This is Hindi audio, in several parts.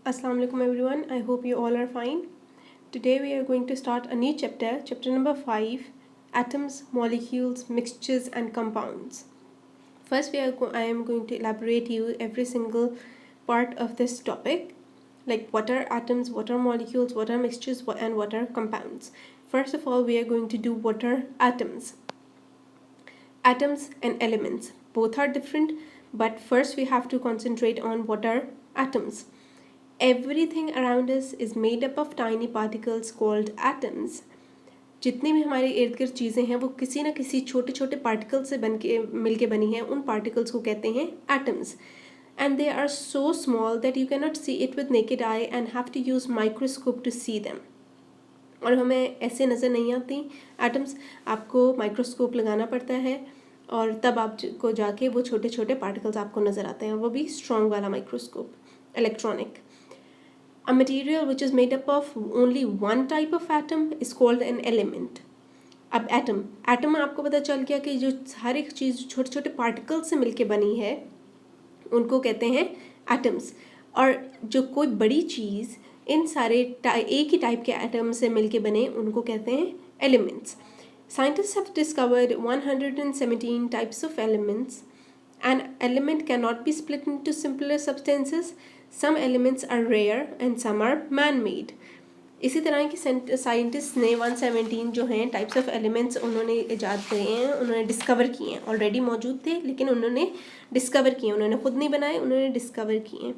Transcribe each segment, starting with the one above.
Assalamu alaikum everyone. I hope you all are fine. Today we are going to start a new chapter, chapter number 5, atoms, molecules, mixtures and compounds. First I am going to elaborate you every single part of this topic, like what are atoms, what are molecules, what are mixtures and what are compounds. First of all, we are going to do what are atoms. Atoms and elements both are different, but first we have to concentrate on what are atoms. Everything around us is made up of tiny particles called atoms. जितनी भी हमारे इर्द गिर्द चीज़ें हैं वो किसी न किसी छोटे छोटे पार्टिकल से बन के मिल के बनी हैं. उन पार्टिकल्स को कहते हैं atoms. And they are so small that you can not see it with naked eye and have to use microscope to see them. और हमें ऐसे नज़र नहीं आती एटम्स, आपको माइक्रोस्कोप लगाना पड़ता है और तब आपको जाके वो छोटे छोटे पार्टिकल्स आपको नज़र आते हैं, वो भी स्ट्रॉन्ग वाला microscope, electronic. A material which is made up of only one type of atom is called an element. अब एटम आपको पता चल गया कि जो हर एक चीज़ छोटे छोटे पार्टिकल से मिलके बनी है उनको कहते हैं एटम्स. और जो कोई बड़ी चीज़ इन सारे एक ही टाइप के एटम से मिलके बने उनको कहते हैं elements. Scientists have discovered 117 types of elements. An element cannot be split into simpler substances. Some elements are rare and some are man-made. इसी तरह की साइंटिस्ट ने 117 जो हैं टाइप्स ऑफ एलिमेंट्स उन्होंने ईजाद किए हैं, उन्होंने डिस्कवर किए हैं. ऑलरेडी मौजूद थे लेकिन उन्होंने डिस्कवर किए, उन्होंने खुद नहीं बनाए, उन्होंने डिस्कवर किए हैं.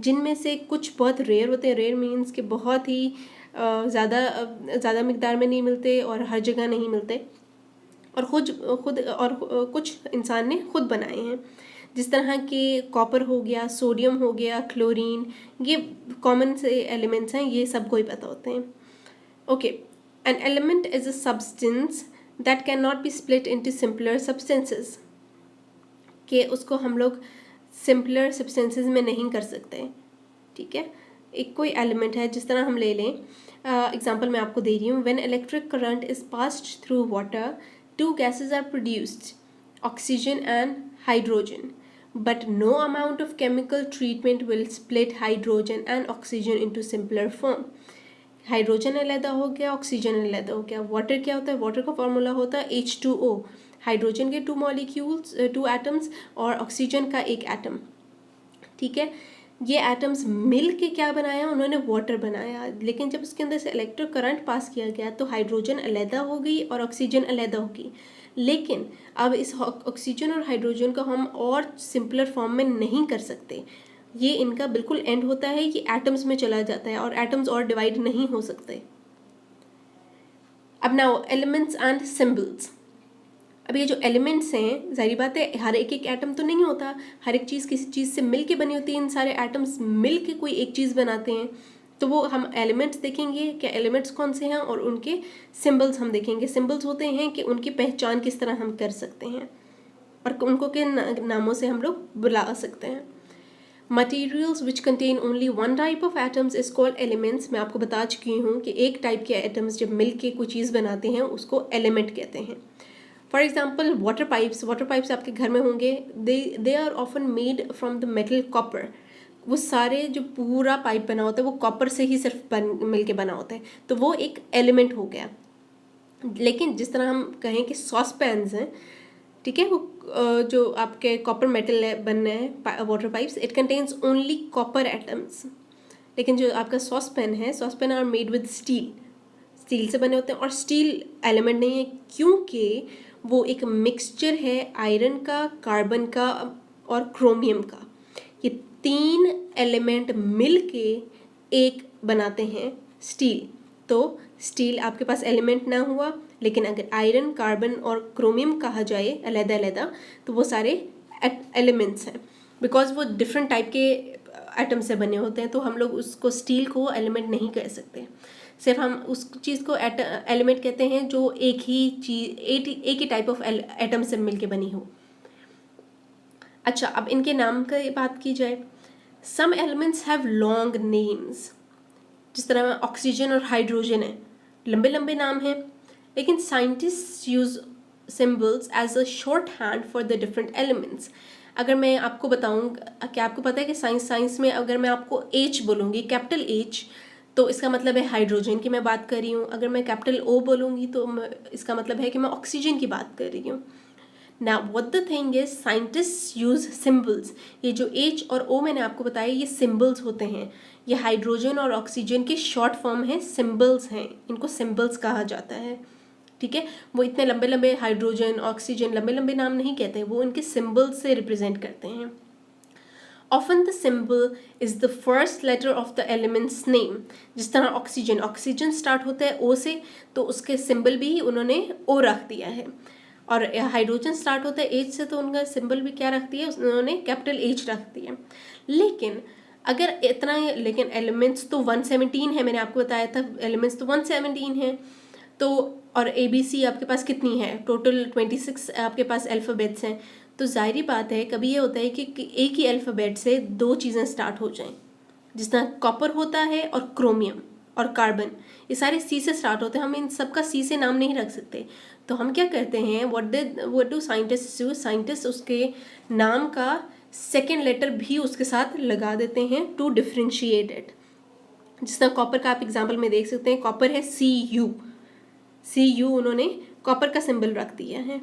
जिनमें से कुछ बहुत रेयर होते हैं. रेयर मीन्स कि बहुत ही ज़्यादा मिकदार में नहीं मिलते और हर जगह नहीं मिलते, और खुद और कुछ इंसान ने खुद बनाए हैं. जिस तरह के कॉपर हो गया, सोडियम हो गया, क्लोरीन, ये कॉमन से एलिमेंट्स हैं, ये सबको ही पता होते हैं. Okay, an element is a substance that can not be split into simpler substances. कि उसको हम लोग सिंपलर सब्सटेंसेस में नहीं कर सकते. ठीक है, एक कोई एलिमेंट है, जिस तरह हम ले लें एग्जांपल मैं आपको दे रही हूँ. When electric current is passed through water, two gases are produced, oxygen and hydrogen, but no amount of chemical treatment will split hydrogen and oxygen into simpler form. Hydrogen अलग हो गया, ऑक्सीजन अलग हो गया. वाटर क्या होता है? वाटर का फॉर्मूला होता है H2O. हाइड्रोजन के 2 मॉलिक्यूल्स, 2 एटम्स, और ऑक्सीजन का 1 एटम. ठीक है, ये एटम्स मिल के क्या बनाया? उन्होंने वाटर बनाया. लेकिन जब उसके अंदर से इलेक्ट्रिक करंट पास किया गया तो हाइड्रोजन अलहदा हो गई और ऑक्सीजन अलहदा हो गई. लेकिन अब इस ऑक्सीजन और हाइड्रोजन को हम और सिंपलर फॉर्म में नहीं कर सकते. ये इनका बिल्कुल एंड होता है, ये एटम्स में चला जाता है और एटम्स और डिवाइड नहीं हो सकते. अब नाउ एलिमेंट्स एंड सिंबल्स. अब ये जो एलिमेंट्स हैं, जाहिर बात है हर एक एटम तो नहीं होता, हर एक चीज़ किसी चीज़ से मिल के बनी होती है. इन सारे एटम्स मिल के कोई एक चीज़ बनाते हैं, तो वो हम एलिमेंट्स देखेंगे कि एलिमेंट्स कौन से हैं, और उनके सिंबल्स हम देखेंगे. सिंबल्स होते हैं कि उनकी पहचान किस तरह हम कर सकते हैं और उनको किन नामों से हम लोग बुला सकते हैं. Materials which contain only one type of atoms is called elements. मैं आपको बता चुकी हूँ कि एक टाइप के एटम्स जब मिल के कोई चीज़ बनाते हैं उसको एलिमेंट कहते हैं. फॉर एग्जाम्पल वाटर पाइप्स आपके घर में होंगे. They are often made from the metal copper. वो सारे जो पूरा पाइप बना होता है वो कॉपर से ही सिर्फ मिल के बना होता है, तो वो एक एलिमेंट हो गया. लेकिन जिस तरह हम कहें कि सॉस पैन्स हैं, ठीक है, वो जो आपके कॉपर मेटल बन रहे हैं water pipes, it contains only copper atoms. लेकिन जो आपका सॉस पैन है, sauce pan are made with steel से बने होते हैं, और स्टील एलिमेंट नहीं है क्योंकि वो एक मिक्सचर है आयरन का, कार्बन का और क्रोमियम का. ये 3 एलिमेंट मिल के एक बनाते हैं स्टील. तो स्टील आपके पास एलिमेंट ना हुआ, लेकिन अगर आयरन, कार्बन और क्रोमियम कहा जाए अलग अलग, तो वो सारे एलिमेंट्स हैं. बिकॉज वो डिफरेंट टाइप के एटम से बने होते हैं, तो हम लोग उसको स्टील को एलिमेंट नहीं कह सकते. सिर्फ हम उस चीज़ को एलिमेंट कहते हैं जो एक ही टाइप ऑफ एटम से मिलके बनी हो. अच्छा, अब इनके नाम की बात की जाए. Some elements have long names. जिस तरह ऑक्सीजन और हाइड्रोजन है, लंबे लंबे नाम हैं, लेकिन scientist use symbols as a shorthand for the different elements. अगर मैं आपको बताऊँ, क्या आपको पता है कि साइंस में अगर मैं आपको H बोलूँगी, कैपिटल H, तो इसका मतलब है हाइड्रोजन की मैं बात कर रही हूँ। अगर मैं कैपिटल O बोलूँगी तो इसका मतलब है कि मैं ऑक्सीजन की बात कर रही हूँ। Now what the thing is, scientists use symbols. ये जो H और O मैंने आपको बताया ये symbols होते हैं, ये हाइड्रोजन और ऑक्सीजन के शॉर्ट फॉर्म है, symbols हैं, इनको symbols कहा जाता है, ठीक है। वो इतने लंबे लंबे हाइड्रोजन ऑक्सीजन लंबे लंबे नाम नहीं कहते, वो इनके symbols से रिप्रेजेंट करते हैं। Often the symbol is the first letter of the element's name. जिस तरह ऑक्सीजन स्टार्ट होता है O से, तो उसके सिंबल भी उन्होंने O रख दिया है, और हाइड्रोजन स्टार्ट होता है H से, तो उनका सिंबल भी क्या रख दिया है, उन्होंने कैपिटल H रख दिया। लेकिन अगर इतना, लेकिन एलिमेंट्स तो 117 है, मैंने आपको बताया था एलिमेंट्स तो 117 है, तो और ABC आपके पास कितनी है, टोटल 26 आपके पास अल्फ़ाबेट्स हैं। तो ज़ाहिरी बात है कभी ये होता है कि एक ही अल्फ़ाबेट से दो चीज़ें स्टार्ट हो जाएं, जिस तरह कॉपर होता है और क्रोमियम और कार्बन, ये सारे C से स्टार्ट होते हैं। हम इन सब का C से नाम नहीं रख सकते, तो हम क्या करते हैं, what do scientist do, scientist उसके नाम का सेकेंड लेटर भी उसके साथ लगा देते हैं टू डिफ्रेंशिएट इट। जिस तरह कॉपर का आप एग्जाम्पल में देख सकते हैं, कॉपर है Cu उन्होंने कॉपर का सिंबल रख दिया है।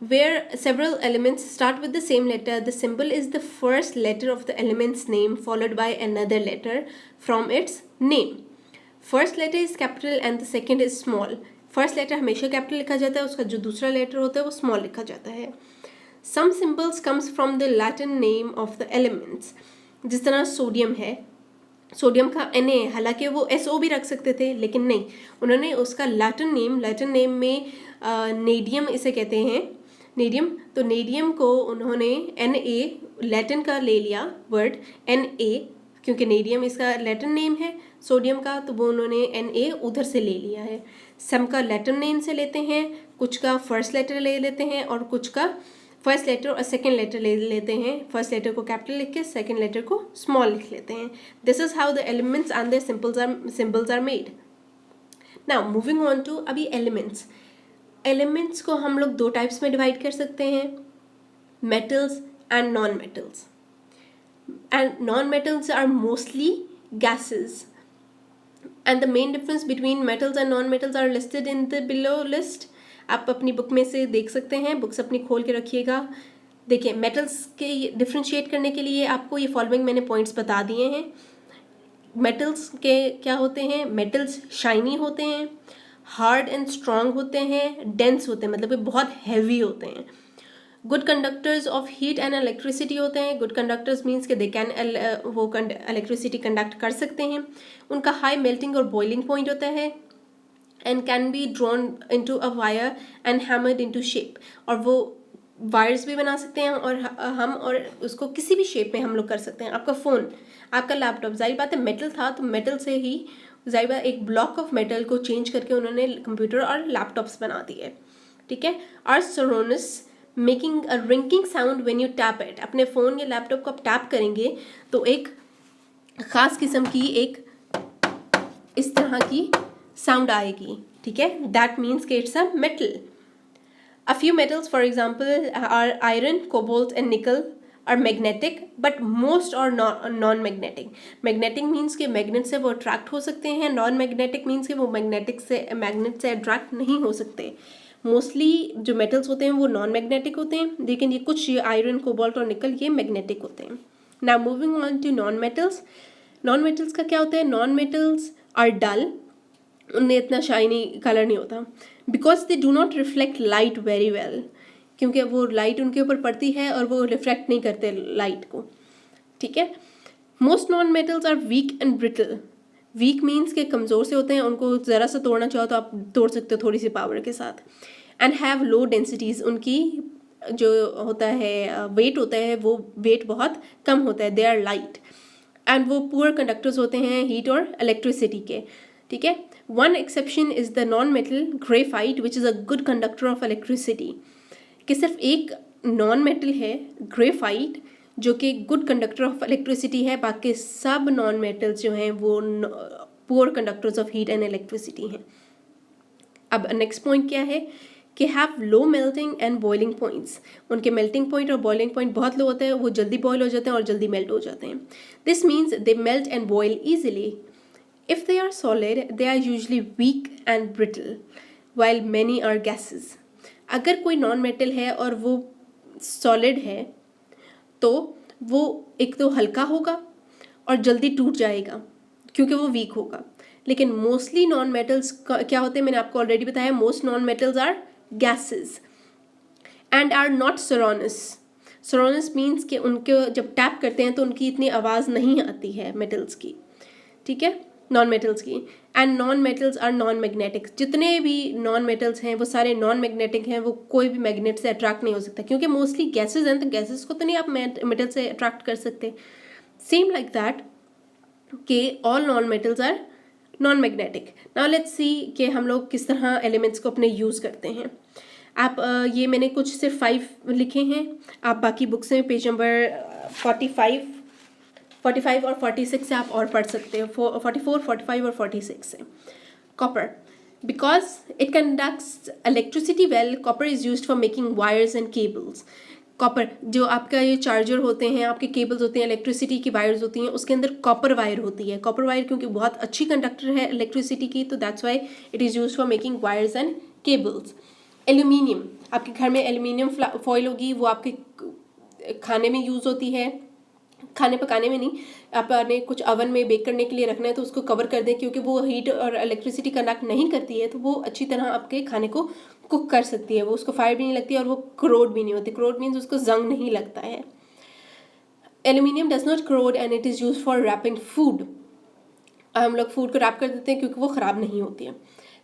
Where several elements start with the same letter, the symbol is the first letter of the element's name followed by another letter from its name. First letter is capital and the second is small. First letter हमेशा capital लिखा जाता है, उसका जो दूसरा letter होता है वो small लिखा जाता है। Some symbols comes from the Latin name of the elements. जिस तरह सोडियम है, सोडियम का Na, हालांकि वो SO भी रख सकते थे, लेकिन नहीं, उन्होंने उसका लैटिन नेम में नेडियम इसे कहते हैं, नेडियम, तो नेडियम को उन्होंने Na लैटिन का ले लिया वर्ड Na, क्योंकि नेडियम इसका लैटिन नेम है सोडियम का, तो वो उन्होंने Na उधर से ले लिया है। सम का लैटिन नेम से लेते हैं, कुछ का फर्स्ट लेटर ले लेते हैं, और कुछ का फर्स्ट लेटर और सेकेंड लेटर ले लेते हैं। फर्स्ट लेटर को कैपिटल लिख के सेकेंड लेटर को स्मॉल लिख लेते हैं। This is how the elements and their symbols are made. Now moving on to अभी एलिमेंट्स को हम लोग दो टाइप्स में डिवाइड कर सकते हैं, metals and non metals. And non metals are mostly gases, and the main difference between metals and non-metals are listed in the below list. आप अपनी बुक में से देख सकते हैं, बुक्स अपनी खोल के रखिएगा। देखिए, मेटल्स के डिफ्रेंशिएट करने के लिए आपको ये फॉलोइंग मैंने पॉइंट्स बता दिए हैं। मेटल्स के क्या होते हैं, मेटल्स शाइनी होते हैं, हार्ड एंड स्ट्रॉन्ग होते हैं, डेंस होते हैं, मतलब ये बहुत हैवी होते हैं। Good conductors of heat and electricity होते हैं। गुड कंडक्टर्स मीन्स कि दे कैन वो इलेक्ट्रिसिटी कंडक्ट कर सकते हैं। उनका हाई मेल्टिंग और बॉइलिंग पॉइंट होता है, and can be drawn into a wire and hammered into shape, और वो वायर्स भी बना सकते हैं और हम और उसको किसी भी शेप में हम लोग कर सकते हैं। आपका फ़ोन, आपका लैपटॉप, जाहिर बात है मेटल था, तो मेटल से ही जाहिर बात एक ब्लॉक ऑफ मेटल को चेंज करके उन्होंने कंप्यूटर और लैपटॉप्स बना दिए, ठीक है। Are sonorous making a ringing sound when you tap it. अपने फ़ोन या लैपटॉप को आप टैप करेंगे तो एक ख़ास किस्म की एक इस तरह की साउंड आएगी, ठीक है। दैट मीन्स कि it's a metal. A few metals, for example, are iron, cobalt, and nickel are magnetic, but most are non-magnetic. Magnetic means कि magnet से वो attract हो सकते हैं, non-magnetic means कि वो magnet से attract नहीं हो सकते। Mostly जो metals होते हैं वो non-magnetic होते हैं, लेकिन ये कुछ iron, cobalt और nickel ये magnetic होते हैं। Now moving on to non-metals. Non-metals का क्या होता है? Non-metals are dull, उनमें इतना शाइनी कलर नहीं होता, because they do not reflect light very well, क्योंकि वो लाइट उनके ऊपर पड़ती है और वो रिफ्लेक्ट नहीं करते लाइट को, ठीक है। Most non metals are weak and brittle. Weak means के कमज़ोर से होते हैं, उनको ज़रा सा तोड़ना चाहो तो आप तोड़ सकते हो थोड़ी सी पावर के साथ। एंड हैव लो डेंसिटीज़, उनकी जो होता है वेट होता है वो वेट बहुत कम होता है, दे आर लाइट। एंड वो पुअर कंडक्टर्स होते हैं हीट और इलेक्ट्रिसिटी के, ठीक है। One exception is the non-metal graphite, which is a good conductor of electricity. कि सिर्फ एक non-metal है graphite जो कि good conductor of electricity है, बाकी सब non-metals जो हैं वो poor conductors of heat and electricity हैं। अब next point क्या है कि have low melting and boiling points, उनके मेल्टिंग पॉइंट और बॉइलिंग पॉइंट बहुत लो होते हैं, वो जल्दी बॉयल हो जाते हैं और जल्दी मेल्ट हो जाते हैं. This means they melt and boil easily. If they are solid, they are usually weak and brittle, while many are gases. अगर कोई नॉन मेटल है और वो सॉलिड है तो वो एक तो हल्का होगा और जल्दी टूट जाएगा क्योंकि वो वीक होगा. लेकिन मोस्टली नॉन मेटल्स क्या होते हैं, मैंने आपको ऑलरेडी बताया, most non metals are gases and are not sonorous. Sonorous means कि उनके जब टैप करते हैं तो उनकी इतनी आवाज़ नहीं आती है मेटल्स की, ठीक है, नॉन मेटल्स की. And non metals are non magnetic. जितने भी नॉन मेटल्स हैं वो सारे नॉन मैग्नेटिक हैं, वो कोई भी मैग्नेट से अट्रैक्ट नहीं हो सकता क्योंकि मोस्टली गैसेज हैं, तो गैसेज को तो नहीं आप मेटल से अट्रैक्ट कर सकते. सेम लाइक दैट कि all non metals are non magnetic. Now let's see कि हम लोग किस तरह एलिमेंट्स को अपने यूज़ करते हैं. आप ये मैंने कुछ सिर्फ 5 लिखे हैं, आप बाकी बुक्स में पेज नंबर 45 और 46 से आप और पढ़ सकते हो, 44, 45 और 46 से. Copper, because it conducts electricity well, copper is used for making wires and cables. Copper, जो आपका ये चार्जर होते हैं, आपके केबल्स होते हैं, इलेक्ट्रिसिटी की वायर्स होती हैं, उसके अंदर कॉपर वायर होती है. कॉपर वायर क्योंकि बहुत अच्छी कंडक्टर है इलेक्ट्रिसिटी की, तो that's why it is used for making wires and cables. Aluminium, आपके घर में एल्यूमिनियम फॉइल होगी, वो आपके खाने में यूज़ होती है, खाने पकाने में नहीं, आपने कुछ ओवन में बेक करने के लिए रखना है तो उसको कवर कर दें क्योंकि वो हीट और इलेक्ट्रिसिटी कंडक्ट नहीं करती है, तो वो अच्छी तरह आपके खाने को कुक कर सकती है, वो उसको फायर भी नहीं लगती और वो क्रोड भी नहीं होती. क्रोड मीन्स उसको जंग नहीं लगता है. Aluminium does not corrode and it is use for wrapping food. हम लोग फूड को रैप कर देते हैं क्योंकि वो ख़राब नहीं होती है.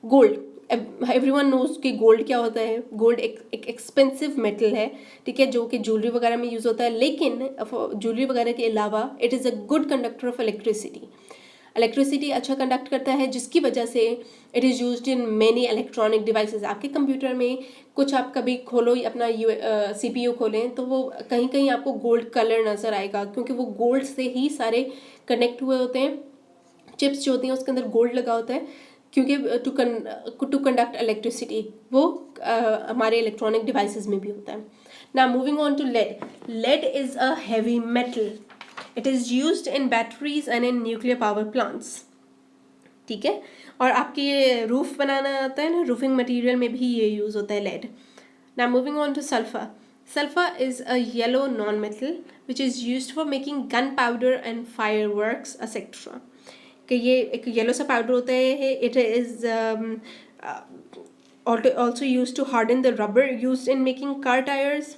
गोल्ड, एवरीवन नोज कि गोल्ड क्या होता है. गोल्ड एक एक्सपेंसिव मेटल है, ठीक है, जो कि ज्वेलरी वगैरह में यूज़ होता है, लेकिन ज्वेलरी वगैरह के अलावा it is a good conductor of electricity. Electricity अच्छा कंडक्ट करता है जिसकी वजह से it is used in many electronic devices. आपके कंप्यूटर में कुछ आप कभी खोलो अपना CPU खोलें तो वो कहीं कहीं आपको गोल्ड कलर नज़र आएगा क्योंकि वो गोल्ड से ही सारे कनेक्ट हुए होते हैं. चिप्स जो होती हैं उसके अंदर गोल्ड लगा होता है क्योंकि टू कंडक्ट इलेक्ट्रिसिटी, वो हमारे इलेक्ट्रॉनिक डिवाइसेस में भी होता है. Now moving on to lead. Lead is a heavy metal. It is used in batteries and in nuclear power plants, ठीक है. और आपके ये रूफ बनाना आता है ना, रूफिंग मटेरियल में भी ये यूज़ होता है lead. Now moving on to sulphur. Sulphur is a yellow non metal which is used for making gunpowder and fireworks etcetera. कि ये एक येलो सा पाउडर होता है. It is also use to harden the rubber use in making car tyres,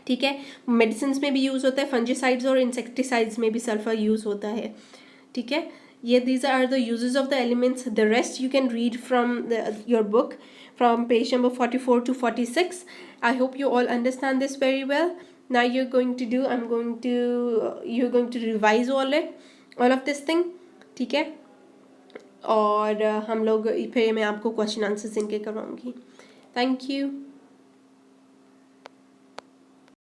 ठीक है. मेडिसिन में भी यूज़ होता है, फंजीसाइड्स और इंसेक्टिसाइड्स में भी सल्फर यूज़ होता है, ठीक है. ये these are the uses of the elements. The rest you can read from your book from page number 44 to 46. I hope you all understand this very well. Now you're going to revise all of this thing, ठीक है. और हम लोग फिर मैं आपको क्वेश्चन आंसर्स इनके करवाऊँगी. Thank you.